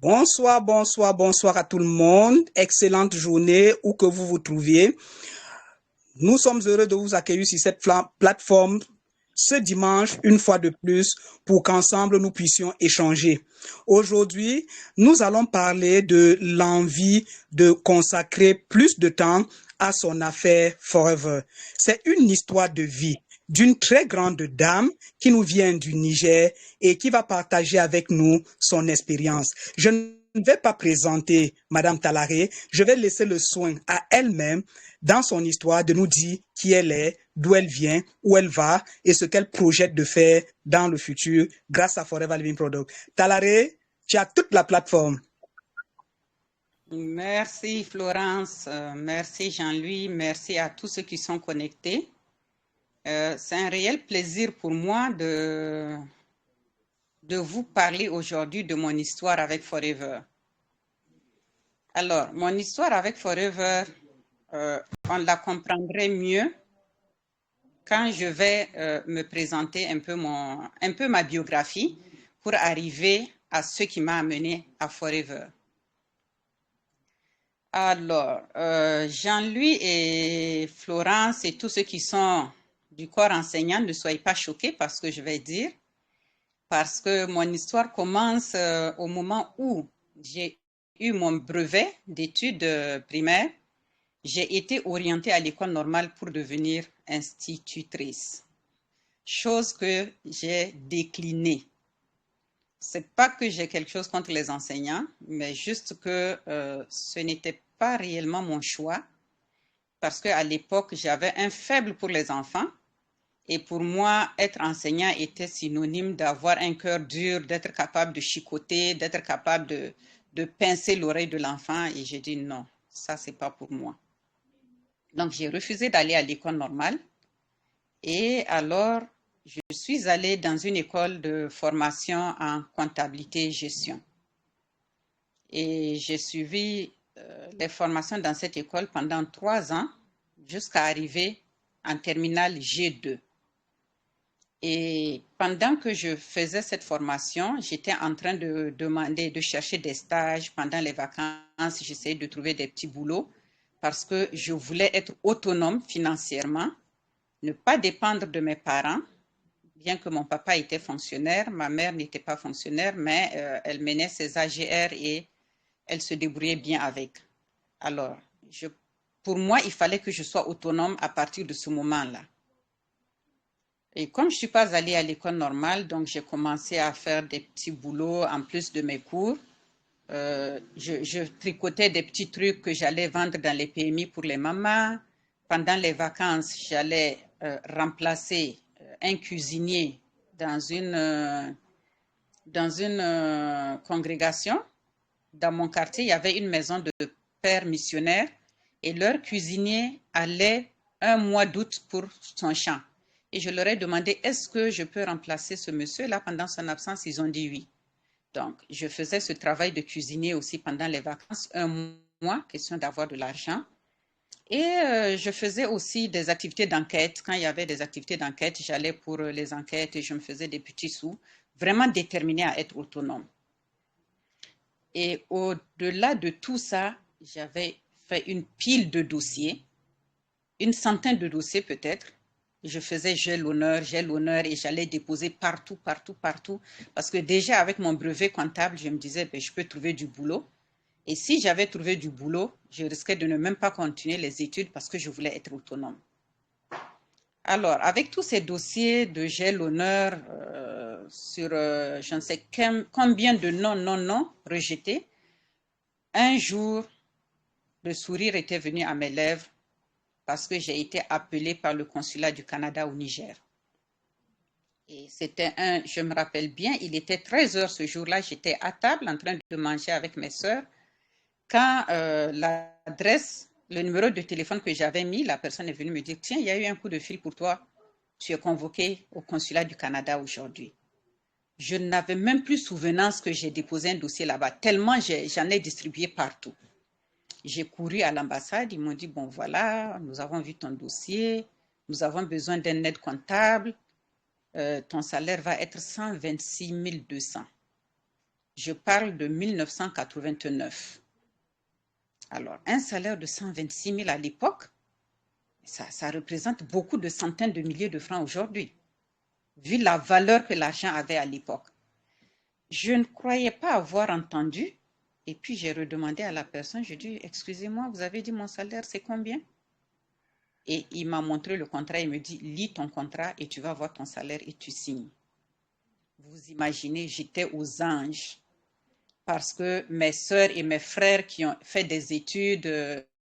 Bonsoir, bonsoir, bonsoir à tout le monde. Excellente journée où que vous vous trouviez. Nous sommes heureux de vous accueillir sur cette plateforme ce dimanche, une fois de plus, pour qu'ensemble nous puissions échanger. Aujourd'hui, nous allons parler de l'envie de consacrer plus de temps à son affaire Forever. C'est une histoire de vie d'une très grande dame qui nous vient du Niger et qui va partager avec nous son expérience. Je ne vais pas présenter Madame Talaré, je vais laisser le soin à elle-même dans son histoire de nous dire qui elle est, d'où elle vient, où elle va et ce qu'elle projette de faire dans le futur grâce à Forever Living Product. Talaré, tu as toute la plateforme. Merci Florence, merci Jean-Louis, merci à tous ceux qui sont connectés. C'est un réel plaisir pour moi de vous parler aujourd'hui de mon histoire avec Forever. Alors, mon histoire avec Forever, on la comprendrait mieux quand je vais me présenter un peu ma biographie pour arriver à ce qui m'a amené à Forever. Alors, Jean-Louis et Florence et tous ceux qui sont du corps enseignant, ne soyez pas choqués par ce que je vais dire, parce que mon histoire commence au moment où j'ai eu mon brevet d'études primaires. J'ai été orientée à l'école normale pour devenir institutrice, chose que j'ai déclinée. C'est pas que j'ai quelque chose contre les enseignants, mais juste que ce n'était pas réellement mon choix, parce qu'à l'époque, j'avais un faible pour les enfants. Et pour moi, être enseignant était synonyme d'avoir un cœur dur, d'être capable de chicoter, d'être capable de pincer l'oreille de l'enfant. Et j'ai dit non, ça, c'est pas pour moi. Donc, j'ai refusé d'aller à l'école normale. Et alors, je suis allée dans une école de formation en comptabilité et gestion. Et j'ai suivi les formations dans cette école pendant 3 ans jusqu'à arriver en terminale G2. Et pendant que je faisais cette formation, j'étais en train de chercher des stages pendant les vacances. J'essayais de trouver des petits boulots parce que je voulais être autonome financièrement, ne pas dépendre de mes parents. Bien que mon papa était fonctionnaire, ma mère n'était pas fonctionnaire, mais elle menait ses AGR et elle se débrouillait bien avec. Alors, pour moi, il fallait que je sois autonome à partir de ce moment-là. Et comme je ne suis pas allée à l'école normale, donc j'ai commencé à faire des petits boulots en plus de mes cours. Je tricotais des petits trucs que j'allais vendre dans les PMI pour les mamans. Pendant les vacances, j'allais remplacer un cuisinier dans une congrégation. Dans mon quartier, il y avait une maison de pères missionnaires et leur cuisinier allait un mois d'août pour son champ. Et je leur ai demandé, est-ce que je peux remplacer ce monsieur-là pendant son absence? Ils ont dit oui. Donc, je faisais ce travail de cuisinier aussi pendant les vacances, un mois, question d'avoir de l'argent. Et je faisais aussi des activités d'enquête. Quand il y avait des activités d'enquête, j'allais pour les enquêtes et je me faisais des petits sous, vraiment déterminée à être autonome. Et au-delà de tout ça, j'avais fait une pile de dossiers, une centaine de dossiers peut-être. Je faisais j'ai l'honneur et j'allais déposer partout, partout, partout. Parce que déjà avec mon brevet comptable, je me disais, ben, je peux trouver du boulot. Et si j'avais trouvé du boulot, je risquais de ne même pas continuer les études parce que je voulais être autonome. Alors, avec tous ces dossiers de j'ai l'honneur sur je ne sais combien de non rejetés, un jour, le sourire était venu à mes lèvres parce que j'ai été appelée par le consulat du Canada au Niger. Et c'était je me rappelle bien, il était 13 heures ce jour-là, j'étais à table en train de manger avec mes sœurs. Quand l'adresse, le numéro de téléphone que j'avais mis, la personne est venue me dire, tiens, il y a eu un coup de fil pour toi, tu es convoqué au consulat du Canada aujourd'hui. Je n'avais même plus souvenance que j'ai déposé un dossier là-bas, tellement j'en ai distribué partout. J'ai couru à l'ambassade, ils m'ont dit, bon voilà, nous avons vu ton dossier, nous avons besoin d'un aide comptable, ton salaire va être 126 200. Je parle de 1989. Alors, un salaire de 126 000 à l'époque, ça représente beaucoup de centaines de milliers de francs aujourd'hui, vu la valeur que l'argent avait à l'époque. Je ne croyais pas avoir entendu. Et puis, j'ai redemandé à la personne, j'ai dit, excusez-moi, vous avez dit mon salaire, c'est combien? Et il m'a montré le contrat, il me dit, lis ton contrat et tu vas voir ton salaire et tu signes. Vous imaginez, j'étais aux anges parce que mes sœurs et mes frères qui ont fait des études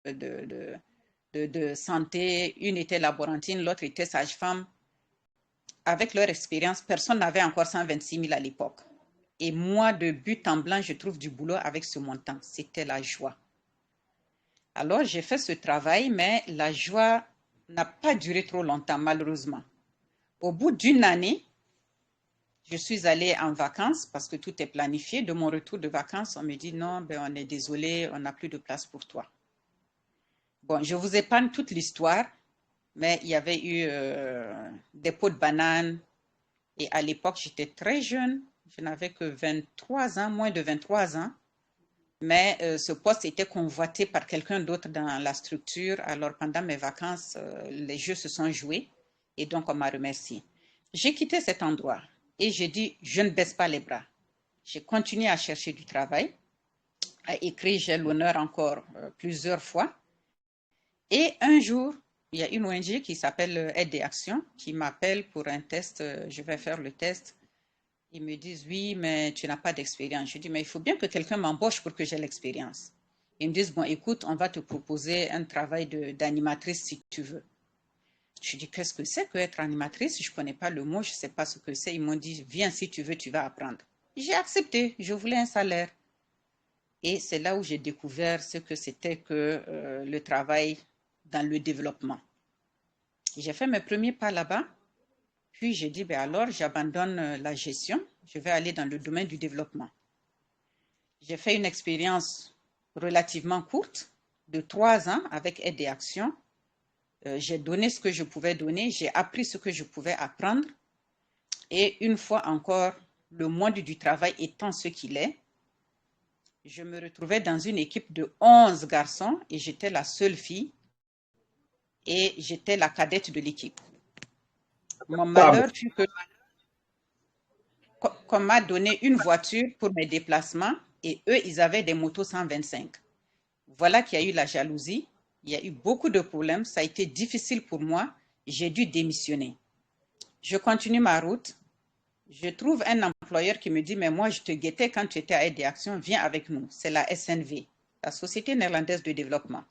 de santé, une était laborantine, l'autre était sage-femme, avec leur expérience, personne n'avait encore 126 000 à l'époque. Et moi, de but en blanc, je trouve du boulot avec ce montant. C'était la joie. Alors, j'ai fait ce travail, mais la joie n'a pas duré trop longtemps, malheureusement. Au bout d'une année, je suis allée en vacances parce que tout est planifié. De mon retour de vacances, on me dit non, ben on est désolé, on n'a plus de place pour toi. Bon, je vous épargne toute l'histoire, mais il y avait eu des pots de bananes. Et à l'époque, j'étais très jeune. Je n'avais que 23 ans, moins de 23 ans. Mais ce poste était convoité par quelqu'un d'autre dans la structure. Alors, pendant mes vacances, les jeux se sont joués et donc on m'a remercié. J'ai quitté cet endroit et j'ai dit, je ne baisse pas les bras. J'ai continué à chercher du travail, à écrire, j'ai l'honneur encore plusieurs fois. Et un jour, il y a une ONG qui s'appelle Aide et Action qui m'appelle pour un test. Je vais faire le test. Ils me disent, oui, mais tu n'as pas d'expérience. Je dis, mais il faut bien que quelqu'un m'embauche pour que j'ai l'expérience. Ils me disent, bon, écoute, on va te proposer un travail d'animatrice si tu veux. Je dis, qu'est-ce que c'est que être animatrice? Je ne connais pas le mot, je ne sais pas ce que c'est. Ils m'ont dit, viens si tu veux, tu vas apprendre. J'ai accepté, je voulais un salaire. Et c'est là où j'ai découvert ce que c'était que le travail dans le développement. J'ai fait mes premiers pas là-bas. Puis j'ai dit, ben alors, j'abandonne la gestion, je vais aller dans le domaine du développement. J'ai fait une expérience relativement courte de 3 ans avec Aide et Action. J'ai donné ce que je pouvais donner, j'ai appris ce que je pouvais apprendre. Et une fois encore, le monde du travail étant ce qu'il est, je me retrouvais dans une équipe de 11 garçons et j'étais la seule fille et j'étais la cadette de l'équipe. Mon malheur fut que qu'on m'a donné une voiture pour mes déplacements et eux, ils avaient des motos 125. Voilà qu'il y a eu la jalousie, il y a eu beaucoup de problèmes, ça a été difficile pour moi, j'ai dû démissionner. Je continue ma route, je trouve un employeur qui me dit, mais moi je te guettais quand tu étais à Aide et Action, viens avec nous, c'est la SNV, la Société néerlandaise de développement.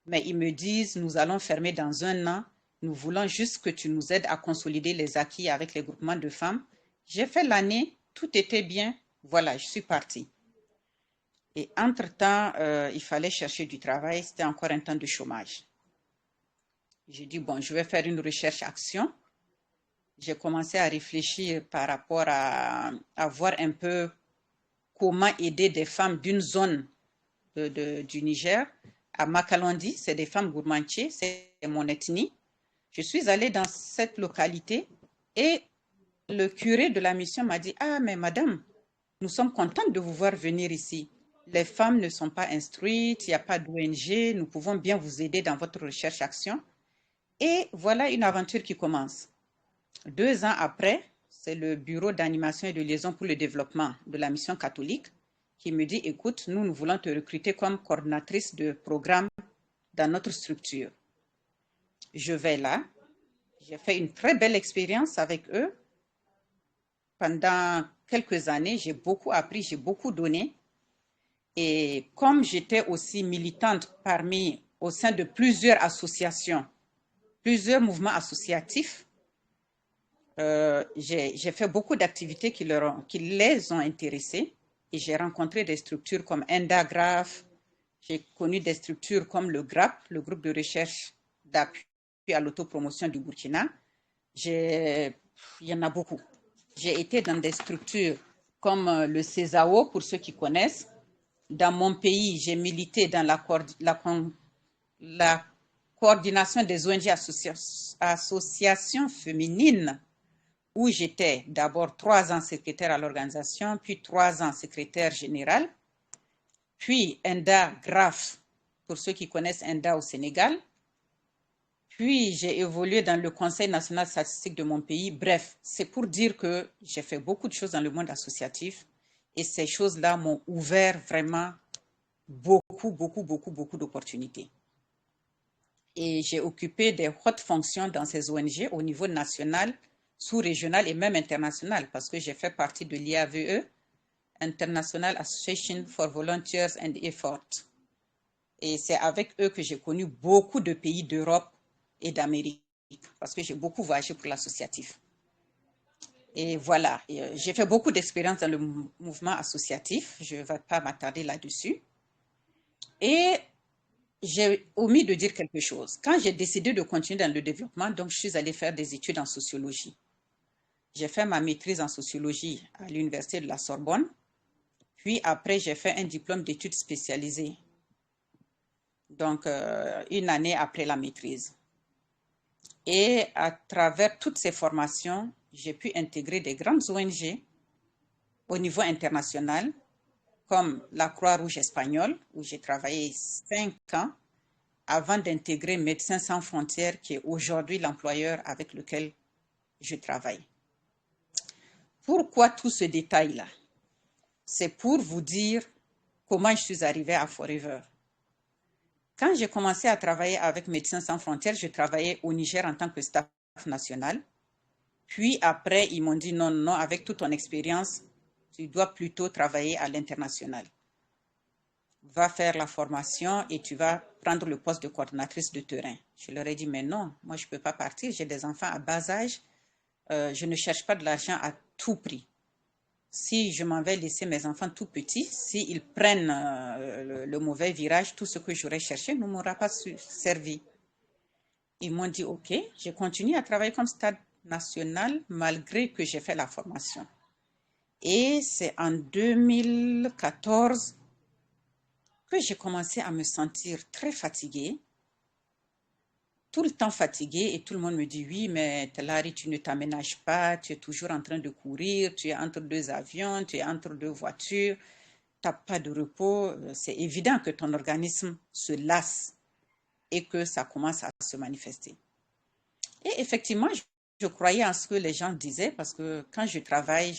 Mais ils me disent, nous allons fermer dans 1 an, nous voulons juste que tu nous aides à consolider les acquis avec les groupements de femmes. J'ai fait l'année, tout était bien, voilà, je suis partie. Et entre-temps, il fallait chercher du travail, c'était encore un temps de chômage. J'ai dit, bon, je vais faire une recherche-action. J'ai commencé à réfléchir par rapport à voir un peu comment aider des femmes d'une zone du Niger. À Makalondi, c'est des femmes gourmandiers, c'est mon ethnie. Je suis allée dans cette localité et le curé de la mission m'a dit, ah, mais madame, nous sommes contentes de vous voir venir ici. Les femmes ne sont pas instruites, il n'y a pas d'ONG, nous pouvons bien vous aider dans votre recherche-action. Et voilà une aventure qui commence. 2 ans après, c'est le bureau d'animation et de liaison pour le développement de la mission catholique qui me dit, écoute, nous voulons te recruter comme coordinatrice de programme dans notre structure. Je vais là, j'ai fait une très belle expérience avec eux. Pendant quelques années, j'ai beaucoup appris, j'ai beaucoup donné. Et comme j'étais aussi militante au sein de plusieurs associations, plusieurs mouvements associatifs, j'ai fait beaucoup d'activités qui les ont intéressés et j'ai rencontré des structures comme Endagraph, j'ai connu des structures comme le GRAP, le groupe de recherche d'appui à l'autopromotion du Burkina. Il y en a beaucoup. J'ai été dans des structures comme le CESAO, pour ceux qui connaissent. Dans mon pays, j'ai milité dans la coordination des ONG associations féminines où j'étais d'abord 3 ans secrétaire à l'organisation, puis 3 ans secrétaire général, puis ENDA GRAF, pour ceux qui connaissent ENDA au Sénégal, puis j'ai évolué dans le Conseil national statistique de mon pays. Bref, c'est pour dire que j'ai fait beaucoup de choses dans le monde associatif et ces choses-là m'ont ouvert vraiment beaucoup d'opportunités. Et j'ai occupé des hautes fonctions dans ces ONG au niveau national, sous-régional et même international parce que j'ai fait partie de l'IAVE, International Association for Volunteers and Effort. Et c'est avec eux que j'ai connu beaucoup de pays d'Europe et d'Amérique parce que j'ai beaucoup voyagé pour l'associatif. Et voilà, j'ai fait beaucoup d'expériences dans le mouvement associatif, je ne vais pas m'attarder là-dessus. Et j'ai omis de dire quelque chose. Quand j'ai décidé de continuer dans le développement, donc je suis allée faire des études en sociologie. J'ai fait ma maîtrise en sociologie à l'université de la Sorbonne. Puis après, j'ai fait un diplôme d'études spécialisées. Donc, une année après la maîtrise. Et à travers toutes ces formations, j'ai pu intégrer des grandes ONG au niveau international, comme la Croix-Rouge espagnole, où j'ai travaillé 5 ans, avant d'intégrer Médecins sans frontières, qui est aujourd'hui l'employeur avec lequel je travaille. Pourquoi tout ce détail-là? C'est pour vous dire comment je suis arrivée à Forever. Quand j'ai commencé à travailler avec Médecins sans frontières, je travaillais au Niger en tant que staff national. Puis après, ils m'ont dit non, non, avec toute ton expérience, tu dois plutôt travailler à l'international. Va faire la formation et tu vas prendre le poste de coordonnatrice de terrain. Je leur ai dit, mais non, moi je ne peux pas partir, j'ai des enfants à bas âge, je ne cherche pas de l'argent à tout prix. Si je m'en vais laisser mes enfants tout petits, s'ils prennent le mauvais virage, tout ce que j'aurais cherché ne m'aura pas servi. Ils m'ont dit, OK, j'ai continué à travailler comme stade national malgré que j'ai fait la formation. Et c'est en 2014 que j'ai commencé à me sentir très fatiguée, tout le temps fatiguée, et tout le monde me dit, oui, mais Telari, tu ne t'aménages pas, tu es toujours en train de courir, tu es entre 2 avions, tu es entre 2 voitures, tu n'as pas de repos. C'est évident que ton organisme se lasse et que ça commence à se manifester. Et effectivement, je croyais en ce que les gens disaient parce que quand je travaille,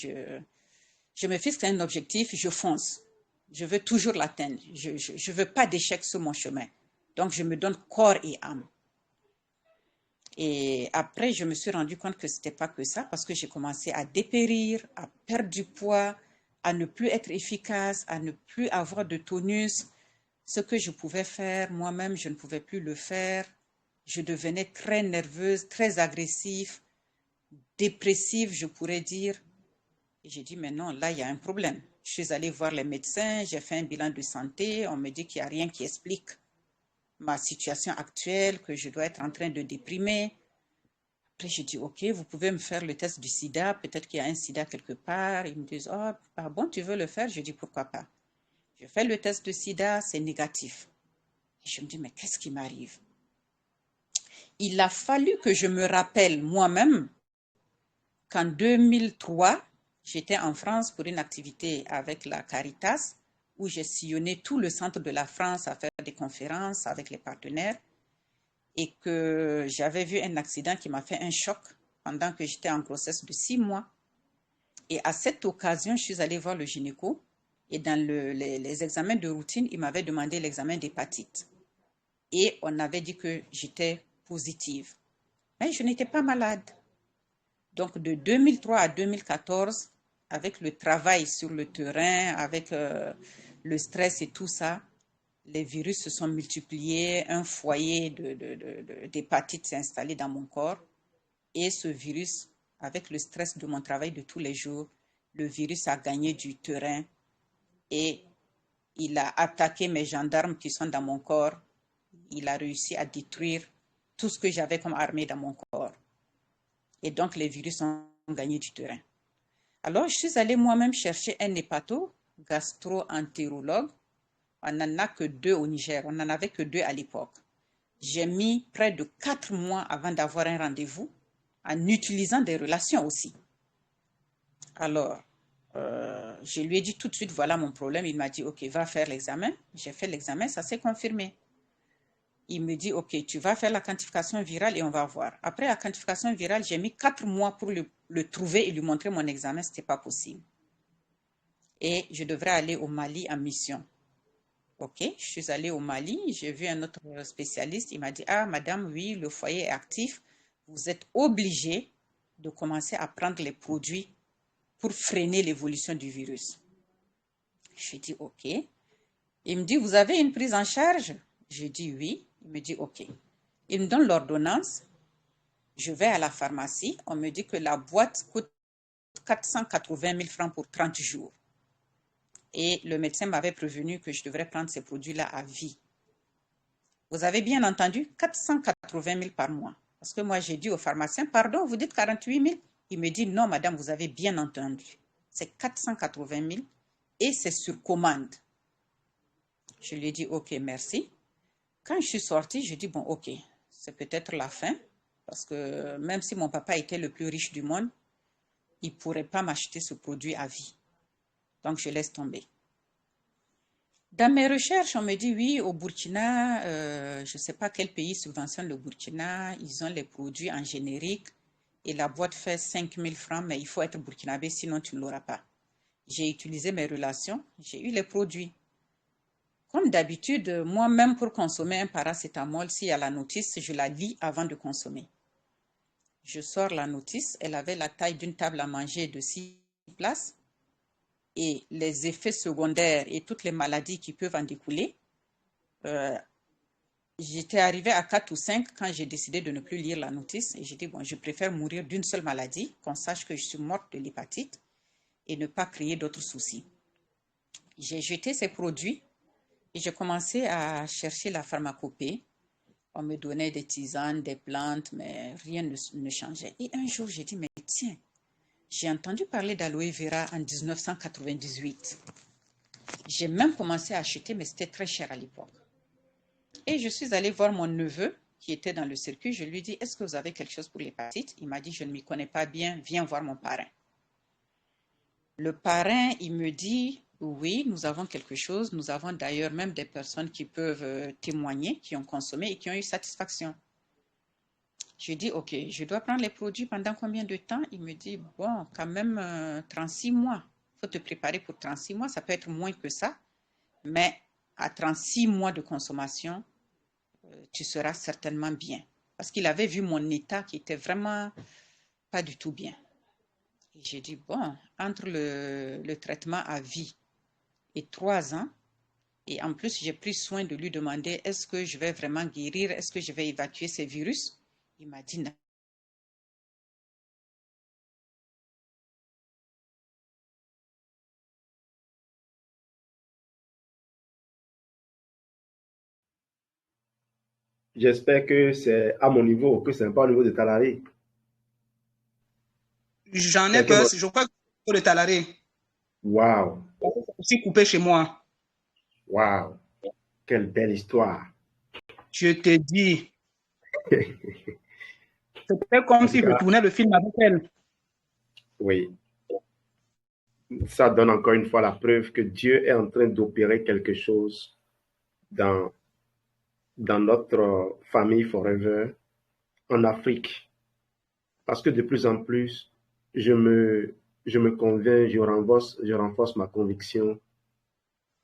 je me fixe un objectif, je fonce. Je veux toujours l'atteindre. Je ne veux pas d'échec sur mon chemin. Donc, je me donne corps et âme. Et après, je me suis rendu compte que ce n'était pas que ça parce que j'ai commencé à dépérir, à perdre du poids, à ne plus être efficace, à ne plus avoir de tonus. Ce que je pouvais faire moi-même, je ne pouvais plus le faire. Je devenais très nerveuse, très agressive, dépressive, je pourrais dire. Et j'ai dit, mais non, là, il y a un problème. Je suis allée voir les médecins, j'ai fait un bilan de santé, on me dit qu'il n'y a rien qui explique ma situation actuelle, que je dois être en train de déprimer. Après, j'ai dit, OK, vous pouvez me faire le test du sida, peut-être qu'il y a un sida quelque part. Ils me disent, oh, ah bon, tu veux le faire? Je dis, pourquoi pas? Je fais le test de sida, c'est négatif. Et je me dis, mais qu'est-ce qui m'arrive? Il a fallu que je me rappelle moi-même qu'en 2003, j'étais en France pour une activité avec la Caritas, où j'ai sillonné tout le centre de la France à faire des conférences avec les partenaires, et que j'avais vu un accident qui m'a fait un choc pendant que j'étais en grossesse de 6 mois. Et à cette occasion, je suis allée voir le gynéco, et dans les examens de routine, il m'avait demandé l'examen d'hépatite. Et on avait dit que j'étais positive. Mais je n'étais pas malade. Donc, de 2003 à 2014, avec le travail sur le terrain, avec le stress et tout ça, les virus se sont multipliés, un foyer d'hépatite s'est installé dans mon corps. Et ce virus, avec le stress de mon travail de tous les jours, le virus a gagné du terrain et il a attaqué mes gendarmes qui sont dans mon corps. Il a réussi à détruire tout ce que j'avais comme armée dans mon corps. Et donc, les virus ont gagné du terrain. Alors, je suis allée moi-même chercher un hépato-gastro-entérologue. On n'en a que 2 au Niger. On n'en avait que 2 à l'époque. J'ai mis près de 4 mois avant d'avoir un rendez-vous en utilisant des relations aussi. Alors, je lui ai dit tout de suite, voilà mon problème. Il m'a dit, OK, va faire l'examen. J'ai fait l'examen, ça s'est confirmé. Il me dit, OK, tu vas faire la quantification virale et on va voir. Après la quantification virale, j'ai mis 4 mois pour le trouver et lui montrer mon examen. Ce n'était pas possible. Et je devrais aller au Mali en mission. OK, je suis allée au Mali, j'ai vu un autre spécialiste. Il m'a dit, ah, madame, oui, le foyer est actif. Vous êtes obligée de commencer à prendre les produits pour freiner l'évolution du virus. Je dis, OK. Il me dit, vous avez une prise en charge? Je dis oui. Il me dit, OK. Il me donne l'ordonnance. Je vais à la pharmacie. On me dit que la boîte coûte 480 000 francs pour 30 jours. Et le médecin m'avait prévenu que je devrais prendre ces produits-là à vie. Vous avez bien entendu, 480 000 par mois. Parce que moi, j'ai dit au pharmacien, pardon, vous dites 48 000? Il me dit, non, madame, vous avez bien entendu. C'est 480 000 et c'est sur commande. Je lui ai dit, OK, merci. Quand je suis sortie, je dis, bon, OK, c'est peut-être la fin. Parce que même si mon papa était le plus riche du monde, il ne pourrait pas m'acheter ce produit à vie. Donc, je laisse tomber. Dans mes recherches, on me dit, oui, au Burkina, je ne sais pas quel pays subventionne le Burkina, ils ont les produits en générique et la boîte fait 5 000 francs, mais il faut être burkinabé, sinon tu ne l'auras pas. J'ai utilisé mes relations, j'ai eu les produits. Comme d'habitude, moi-même pour consommer un paracétamol, s'il y a la notice, je la lis avant de consommer. Je sors la notice, elle avait la taille d'une table à manger de 6 places et les effets secondaires et toutes les maladies qui peuvent en découler. J'étais arrivée à 4 ou 5 quand j'ai décidé de ne plus lire la notice et j'ai dit, bon, je préfère mourir d'une seule maladie, qu'on sache que je suis morte de l'hépatite et ne pas créer d'autres soucis. J'ai jeté ces produits et j'ai commencé à chercher la pharmacopée. On me donnait des tisanes, des plantes, mais rien ne changeait. Et un jour, j'ai dit, mais tiens, j'ai entendu parler d'aloe vera en 1998. J'ai même commencé à acheter, mais c'était très cher à l'époque. Et je suis allée voir mon neveu qui était dans le circuit. Je lui ai dit, est-ce que vous avez quelque chose pour l'hépatite? Il m'a dit, je ne m'y connais pas bien, viens voir mon parrain. Le parrain, il me dit, oui, nous avons quelque chose. Nous avons d'ailleurs même des personnes qui peuvent témoigner, qui ont consommé et qui ont eu satisfaction. Je dis, OK, je dois prendre les produits pendant combien de temps? Il me dit, bon, quand même 36 mois. Il faut te préparer pour 36 mois. Ça peut être moins que ça, mais à 36 mois de consommation, tu seras certainement bien. Parce qu'il avait vu mon état qui était vraiment pas du tout bien. Et j'ai dit, bon, entre le traitement à vie et 3 ans, et en plus, j'ai pris soin de lui demander, est-ce que je vais vraiment guérir? Est-ce que je vais évacuer ces virus? Il m'a dit, non. J'espère que c'est à mon niveau, que ce n'est pas au niveau de Talari. J'en ai Quelqu'un peur, m'a... je crois que c'est le talaré. Waouh, C'est aussi coupé chez moi. waouh, quelle belle histoire. Je te dis, c'était En comme tout si je cas, tournais le film avec elle. oui, ça donne encore une fois la preuve que Dieu est en train d'opérer quelque chose dans, dans notre famille Forever en Afrique. Parce que de plus en plus, je me, je me convainc, je renforce ma conviction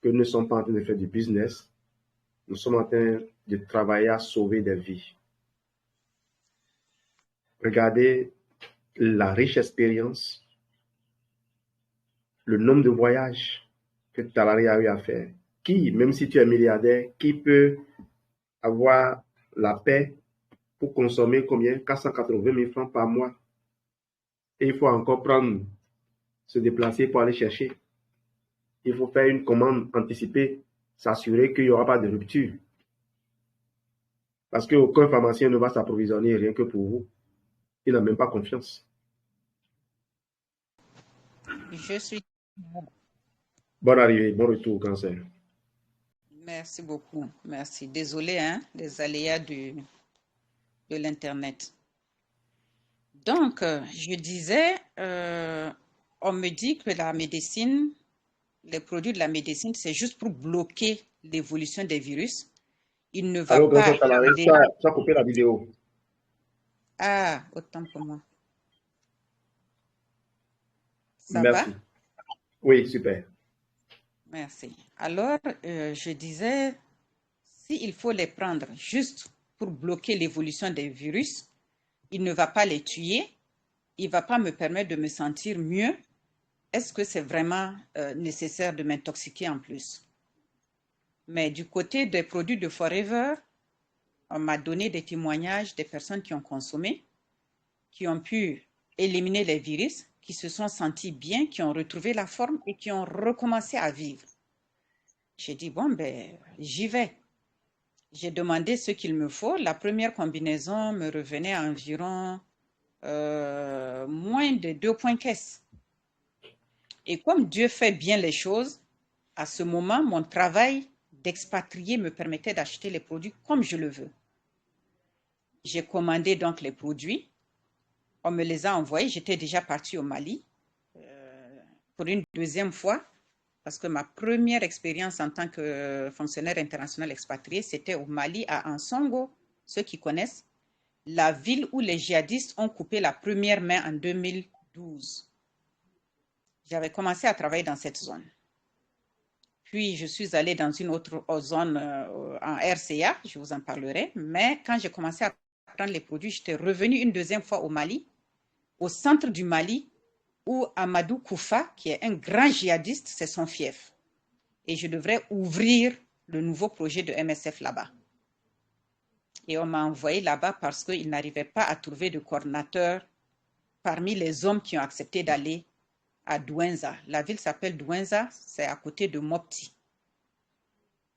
que nous ne sommes pas en train de faire du business, nous sommes en train de travailler à sauver des vies. Regardez la riche expérience, le nombre de voyages que Talari a eu à faire. Qui, même si tu es milliardaire, qui peut avoir la paix pour consommer combien? 480 000 francs par mois. Et il faut encore se déplacer pour aller chercher. Il faut faire une commande anticipée, s'assurer qu'il n'y aura pas de rupture. Parce qu'aucun pharmacien ne va s'approvisionner rien que pour vous. Il n'a même pas confiance. Je suis... Bonne arrivée, bon retour au cancer. Merci beaucoup. Merci. Désolée, hein, les aléas de l'Internet. Donc, je disais, on me dit que la médecine, les produits de la médecine, c'est juste pour bloquer l'évolution des virus. Il ne va Allô, grand pas frère Talari, aider. tu as coupé la vidéo. Ah, autant pour moi. Ça va? Merci. Oui, super. Merci. Alors, je disais, s'il faut les prendre juste pour bloquer l'évolution des virus, il ne va pas les tuer, il ne va pas me permettre de me sentir mieux. Est-ce que c'est vraiment nécessaire de m'intoxiquer en plus? Mais du côté des produits de Forever, on m'a donné des témoignages des personnes qui ont consommé, qui ont pu éliminer les virus, qui se sont sentis bien, qui ont retrouvé la forme et qui ont recommencé à vivre. J'ai dit, bon, ben, j'y vais. J'ai demandé ce qu'il me faut. La première combinaison me revenait à environ moins de 2 points caisse. Et comme Dieu fait bien les choses, à ce moment, mon travail d'expatrié me permettait d'acheter les produits comme je le veux. J'ai commandé donc les produits. On me les a envoyés. J'étais déjà partie au Mali pour une deuxième fois parce que ma première expérience en tant que fonctionnaire international expatrié, c'était au Mali, à Ansongo. Ceux qui connaissent, la ville où les djihadistes ont coupé la première main en 2012. J'avais commencé à travailler dans cette zone. Puis, je suis allée dans une autre zone en RCA, je vous en parlerai. Mais quand j'ai commencé à prendre les produits, j'étais revenue une deuxième fois au Mali, au centre du Mali, où Amadou Koufa, qui est un grand djihadiste, c'est son fief. Et je devrais ouvrir le nouveau projet de MSF là-bas. Et on m'a envoyé là-bas parce qu'ils n'arrivaient pas à trouver de coordinateur parmi les hommes qui ont accepté d'aller à Douenza. La ville s'appelle Douenza, c'est à côté de Mopti.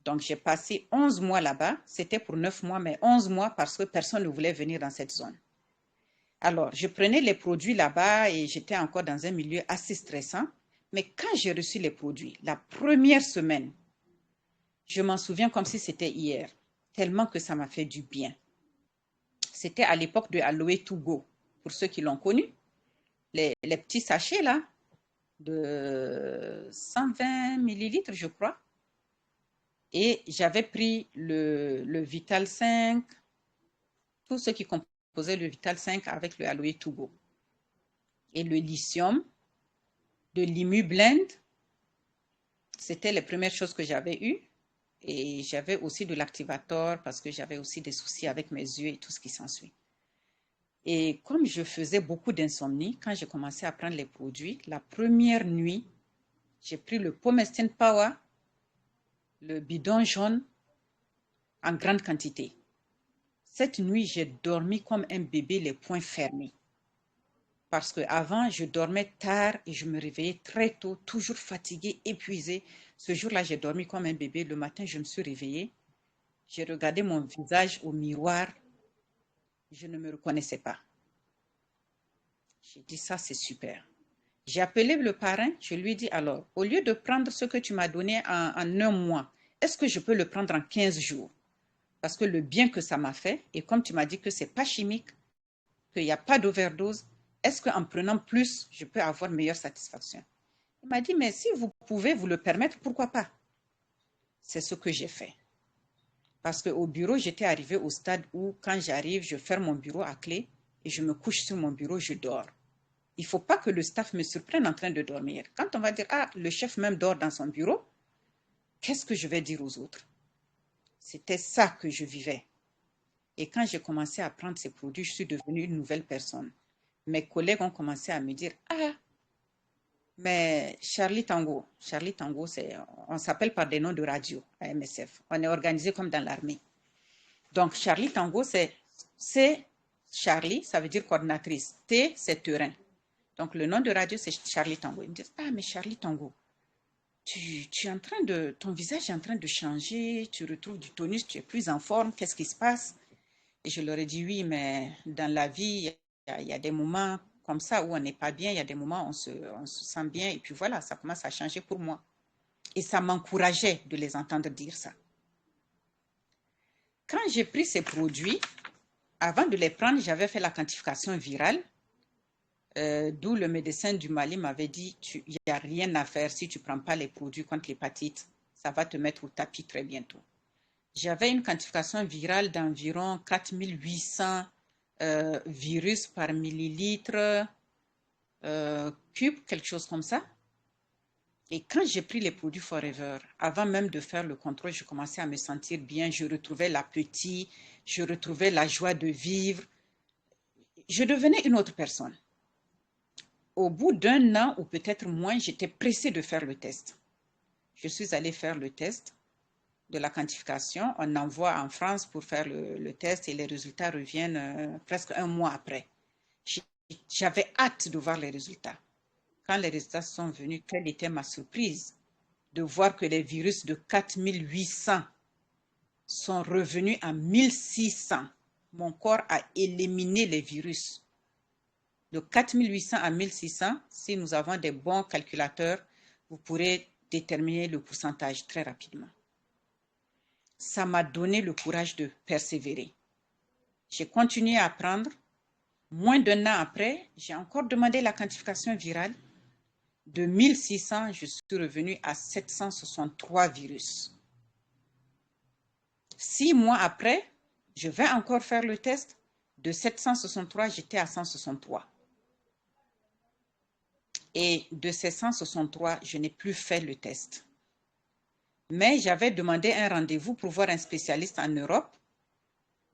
Donc, j'ai passé 11 mois là-bas. C'était pour 9 mois, mais 11 mois parce que personne ne voulait venir dans cette zone. Alors, je prenais les produits là-bas et j'étais encore dans un milieu assez stressant. Mais quand j'ai reçu les produits, la première semaine, je m'en souviens comme si c'était hier, tellement que ça m'a fait du bien. C'était à l'époque de Aloe To Go, pour ceux qui l'ont connu. Les petits sachets là, de 120 millilitres, je crois. Et j'avais pris le Vital 5, tout ce qui composait le Vital 5 avec le Aloe To Go. Et le lithium, de l'Imu Blend, c'était les premières choses que j'avais eues. Et j'avais aussi de l'activator parce que j'avais aussi des soucis avec mes yeux et tout ce qui s'ensuit. Et comme je faisais beaucoup d'insomnie, quand j'ai commencé à prendre les produits, la première nuit, j'ai pris le Pomestine Power, le bidon jaune, en grande quantité. Cette nuit, j'ai dormi comme un bébé, les poings fermés. Parce qu'avant, je dormais tard et je me réveillais très tôt, toujours fatiguée, épuisée. Ce jour-là, j'ai dormi comme un bébé. Le matin, je me suis réveillée. J'ai regardé mon visage au miroir. Je ne me reconnaissais pas. J'ai dit, ça, c'est super. J'ai appelé le parrain. Je lui ai dit, alors, au lieu de prendre ce que tu m'as donné en 1 mois, est-ce que je peux le prendre en 15 jours? Parce que le bien que ça m'a fait, et comme tu m'as dit que ce n'est pas chimique, qu'il n'y a pas d'overdose, est-ce qu'en prenant plus, je peux avoir meilleure satisfaction? Il m'a dit, mais si vous pouvez vous le permettre, pourquoi pas? C'est ce que j'ai fait. Parce qu'au bureau, j'étais arrivée au stade où, quand j'arrive, je ferme mon bureau à clé et je me couche sur mon bureau, je dors. Il ne faut pas que le staff me surprenne en train de dormir. Quand on va dire, ah, le chef même dort dans son bureau, qu'est-ce que je vais dire aux autres? C'était ça que je vivais. Et quand j'ai commencé à prendre ces produits, je suis devenue une nouvelle personne. Mes collègues ont commencé à me dire, ah, mais Charlie Tango, on s'appelle par des noms de radio à MSF. On est organisé comme dans l'armée. Donc, Charlie Tango, c'est Charlie, ça veut dire coordinatrice. T, c'est terrain. Donc, le nom de radio, c'est Charlie Tango. Ils me disent, ah, mais Charlie Tango, tu es en train de, ton visage est en train de changer, tu retrouves du tonus, tu es plus en forme, qu'est-ce qui se passe? Et je leur ai dit, oui, mais dans la vie, il y a des moments comme ça où on n'est pas bien, il y a des moments où on se sent bien, et puis voilà, ça commence à changer pour moi. Et ça m'encourageait de les entendre dire ça. Quand j'ai pris ces produits, avant de les prendre, j'avais fait la quantification virale. D'où le médecin du Mali m'avait dit, il n'y a rien à faire si tu ne prends pas les produits contre l'hépatite, ça va te mettre au tapis très bientôt. J'avais une quantification virale d'environ 4800 virus par millilitre cube, quelque chose comme ça. Et quand j'ai pris les produits Forever, avant même de faire le contrôle, je commençais à me sentir bien, je retrouvais l'appétit, je retrouvais la joie de vivre. Je devenais une autre personne. Au bout d'un an ou peut-être moins, j'étais pressée de faire le test. Je suis allée faire le test de la quantification. On envoie en France pour faire le test et les résultats reviennent presque un mois après. J'avais hâte de voir les résultats. Quand les résultats sont venus, quelle était ma surprise de voir que les virus de 4800 sont revenus à 1600. Mon corps a éliminé les virus. De 4800 à 1600, si nous avons des bons calculateurs, vous pourrez déterminer le pourcentage très rapidement. Ça m'a donné le courage de persévérer. J'ai continué à apprendre. Moins d'un an après, j'ai encore demandé la quantification virale. De 1600, je suis revenu à 763 virus. 6 mois après, je vais encore faire le test. De 763, j'étais à 163. Et de ces 163, je n'ai plus fait le test. Mais j'avais demandé un rendez-vous pour voir un spécialiste en Europe.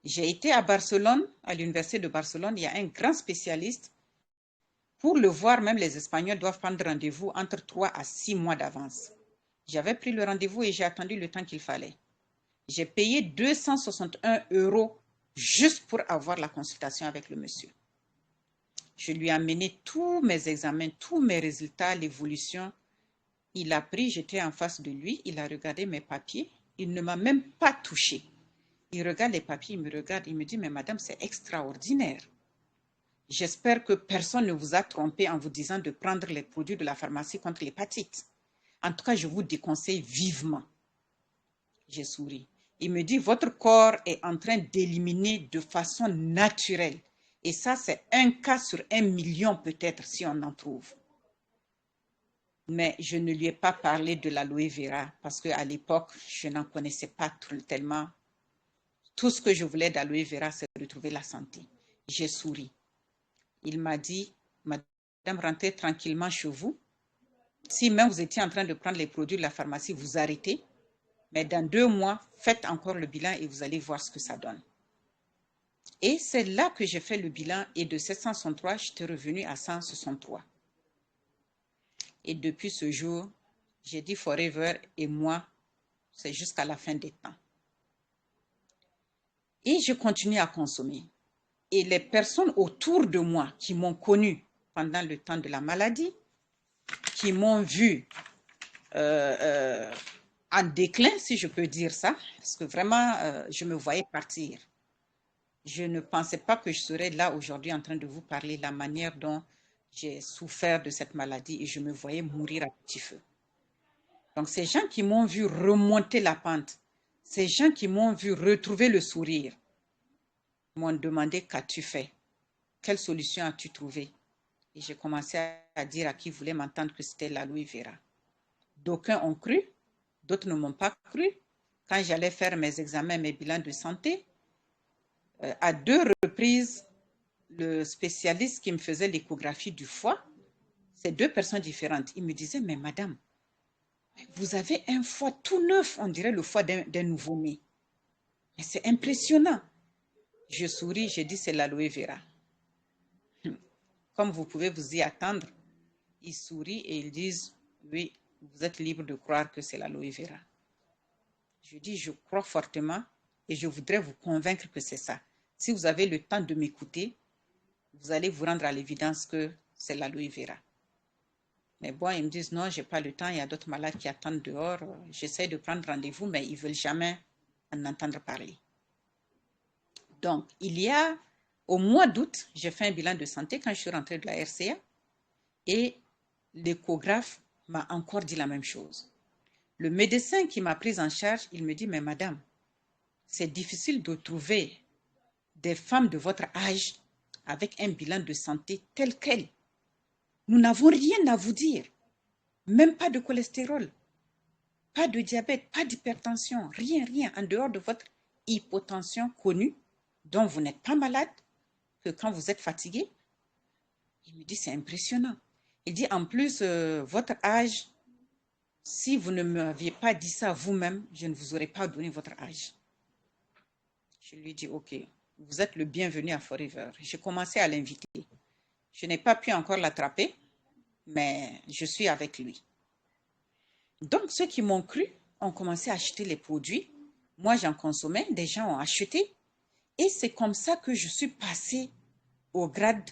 J'ai été à Barcelone, à l'université de Barcelone. Il y a un grand spécialiste. Pour le voir, même les Espagnols doivent prendre rendez-vous entre 3 à 6 mois d'avance. J'avais pris le rendez-vous et j'ai attendu le temps qu'il fallait. J'ai payé 261 € juste pour avoir la consultation avec le monsieur. Je lui ai amené tous mes examens, tous mes résultats, l'évolution. Il a pris, j'étais en face de lui, il a regardé mes papiers. Il ne m'a même pas touché. Il regarde les papiers, il me regarde, il me dit, mais madame, c'est extraordinaire. J'espère que personne ne vous a trompé en vous disant de prendre les produits de la pharmacie contre l'hépatite. En tout cas, je vous déconseille vivement. J'ai souri. Il me dit, votre corps est en train d'éliminer de façon naturelle. Et ça, c'est un cas sur 1 million peut-être si on en trouve. Mais je ne lui ai pas parlé de l'aloe vera parce qu'à l'époque, je n'en connaissais pas tellement. Tout ce que je voulais d'aloe vera, c'est retrouver la santé. J'ai souri. Il m'a dit, madame, rentrez tranquillement chez vous. Si même vous étiez en train de prendre les produits de la pharmacie, vous arrêtez. Mais dans 2 mois, faites encore le bilan et vous allez voir ce que ça donne. Et c'est là que j'ai fait le bilan et de 763, j'étais revenue à 163. Et depuis ce jour, j'ai dit Forever et moi, c'est jusqu'à la fin des temps. Et je continue à consommer. Et les personnes autour de moi qui m'ont connue pendant le temps de la maladie, qui m'ont vu en déclin, si je peux dire ça, parce que vraiment, je me voyais partir. Je ne pensais pas que je serais là aujourd'hui en train de vous parler de la manière dont j'ai souffert de cette maladie et je me voyais mourir à petit feu. Donc, ces gens qui m'ont vu remonter la pente, ces gens qui m'ont vu retrouver le sourire, m'ont demandé qu'as-tu fait? Quelle solution as-tu trouvé? Et j'ai commencé à dire à qui voulait m'entendre que c'était l'aloe vera. D'aucuns ont cru, d'autres ne m'ont pas cru. Quand j'allais faire mes examens, mes bilans de santé, à 2 reprises, le spécialiste qui me faisait l'échographie du foie, c'est 2 personnes différentes. Il me disait, mais madame, vous avez un foie tout neuf, on dirait le foie d'un nouveau-né. Mais c'est impressionnant. Je souris, j'ai dit, c'est l'aloe vera. Comme vous pouvez vous y attendre, ils sourient et ils disent, oui, vous êtes libre de croire que c'est l'aloe vera. Je dis, je crois fortement et je voudrais vous convaincre que c'est ça. Si vous avez le temps de m'écouter, vous allez vous rendre à l'évidence que c'est l'aloe vera. Mais bon, ils me disent, non, je n'ai pas le temps, il y a d'autres malades qui attendent dehors. J'essaie de prendre rendez-vous, mais ils ne veulent jamais en entendre parler. Donc, au mois d'août, j'ai fait un bilan de santé quand je suis rentrée de la RCA et l'échographe m'a encore dit la même chose. Le médecin qui m'a prise en charge, il me dit, mais madame, c'est difficile de trouver des femmes de votre âge avec un bilan de santé tel quel. Nous n'avons rien à vous dire. Même pas de cholestérol, pas de diabète, pas d'hypertension, rien, rien, en dehors de votre hypotension connue, dont vous n'êtes pas malade, que quand vous êtes fatigué. Il me dit, c'est impressionnant. Il dit, en plus, votre âge, si vous ne m'aviez pas dit ça vous-même, je ne vous aurais pas donné votre âge. Je lui dis, ok, vous êtes le bienvenu à Forever. J'ai commencé à l'inviter. Je n'ai pas pu encore l'attraper, mais je suis avec lui. Donc, ceux qui m'ont cru ont commencé à acheter les produits. Moi, j'en consommais, des gens ont acheté. Et c'est comme ça que je suis passée au grade